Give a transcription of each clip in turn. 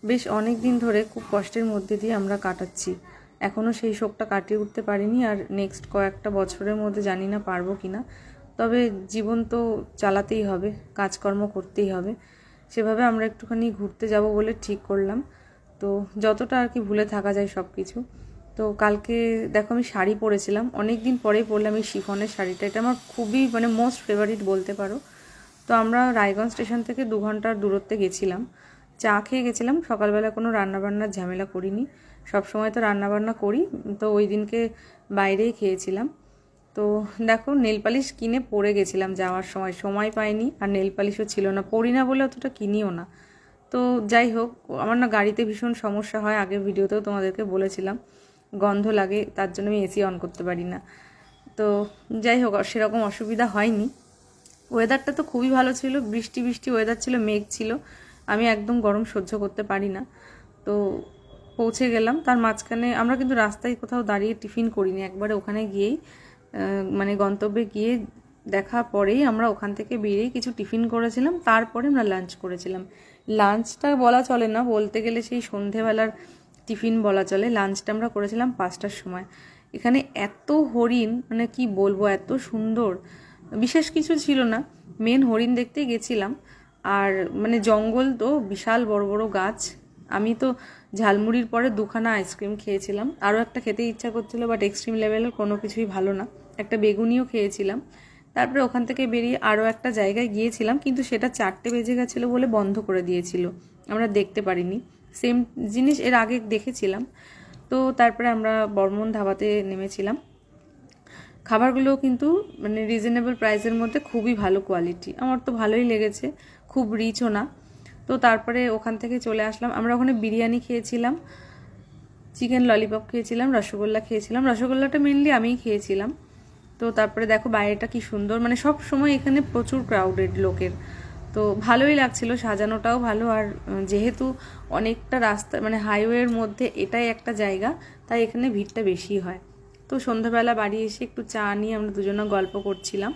বেশ অনেক দিন ধরে খুব কষ্টের মধ্যে দিয়ে আমরা কাটাচ্ছি। এখনও সেই শোকটা কাটিয়ে উঠতে পারিনি, আর নেক্সট কয়েকটা বছরের মধ্যে জানি না পারবো কি না। তবে জীবন তো চালাতেই হবে, কাজকর্ম করতেই হবে। সেভাবে আমরা একটুখানি ঘুরতে যাব বলে ঠিক করলাম। তো যতটা আর কি ভুলে থাকা যায় সব কিছু। তো কালকে দেখো আমি শাড়ি পরেছিলাম, অনেক দিন পরেই পরলাম এই শিফনের শাড়িটা। এটা আমার খুবই মোস্ট ফেভারিট বলতে পারো। তো আমরা রায়গঞ্জ স্টেশন থেকে 2 ঘন্টার দূরত্বে গেছিলাম, চা খেয়ে গেছিলাম। সকালবেলা কোনো রান্নাবান্নার ঝামেলা করিনি, সব সময় তো রান্নাবান্না করি, তো ওই দিনকে বাইরেই খেয়েছিলাম। তো দেখো নেল পালিশ কিনে পরে গেছিলাম, যাওয়ার সময় পাইনি, আর নেল পালিশও ছিল না, পরি না বলে অতটা কিনিও না। তো যাই হোক, আমার না গাড়িতে ভীষণ সমস্যা হয়, আগের ভিডিওতেও তোমাদেরকে বলেছিলাম, গন্ধ লাগে, তার জন্য আমি এসি অন করতে পারি না। তো যাই হোক, সেরকম অসুবিধা হয়নি। ওয়েদারটা তো খুবই ভালো ছিল, বৃষ্টি বৃষ্টি ওয়েদার ছিল, মেঘ ছিল। আমি একদম গরম সহ্য করতে পারি না। তো পৌঁছে গেলাম, তার মাঝখানে আমরা কিন্তু রাস্তায় কোথাও দাঁড়িয়ে টিফিন করিনি, একবারে ওখানে গিয়েই গন্তব্যে গিয়ে দেখা পরেই আমরা ওখান থেকে বেরিয়ে কিছু টিফিন করেছিলাম, তারপরে আমরা লাঞ্চ করেছিলাম। লাঞ্চটা বলা চলে না, বলতে গেলে সেই সন্ধেবেলার টিফিন বলা চলে। লাঞ্চটা আমরা করেছিলাম 5টার সময়। এখানে এত হরিণ, কি বলবো, এত সুন্দর। বিশেষ কিছু ছিল না, মেন হরিণ দেখতেই গেছিলাম। আর জঙ্গল তো, বিশাল বড় বড় গাছ। আমি তো ঝালমুড়ির পরে 2খানা আইসক্রিম খেয়েছিলাম, আরও একটা খেতে ইচ্ছা করছিল, বাট এক্সট্রিম লেভেলের কোনো কিছুই ভালো না। একটা বেগুনিও খেয়েছিলাম। তারপরে ওখান থেকে বেরিয়ে আরও একটা জায়গায় গিয়েছিলাম, কিন্তু সেটা 4টে বেজে গেছিলো বলে বন্ধ করে দিয়েছিল, আমরা দেখতে পারিনি। সেম জিনিস এর আগে দেখেছিলাম। তো তারপরে আমরা বর্মন ধাবাতে নেমেছিলাম। খাবারগুলো কিন্তু রিজনেবল প্রাইসের মধ্যে, খুবই ভালো কোয়ালিটি, আমার তো ভালোই লেগেছে, খুব রিচও না। তো তারপরে ওখান থেকে চলে আসলাম। আমরা ওখানে বিরিয়ানি খেয়েছিলাম, চিকেন ললিপপ খেয়েছিলাম, রসগোল্লা খেয়েছিলাম। রসগোল্লাটা মেনলি আমিই খেয়েছিলাম। তো তারপরে দেখো বাইরেটা কি সুন্দর, সব সময় এখানে প্রচুর ক্রাউডেড লোকের। তো ভালোই লাগছিল, সাজানোটাও ভালো। আর যেহেতু অনেকটা রাস্তা হাইওয়ের মধ্যে এটাই একটা জায়গা, তাই এখানে ভিড়টা বেশি হয়। তো সন্ধ্যাবেলা বাড়ি এসে একটু চা নিয়ে আমরা দুজনে গল্প করছিলাম।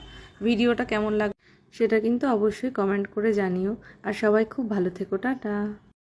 ভিডিওটা কেমন লাগে সেটা কিন্তু অবশ্যই কমেন্ট করে জানিও। আর সবাই খুব ভালো থেকো, টাটা।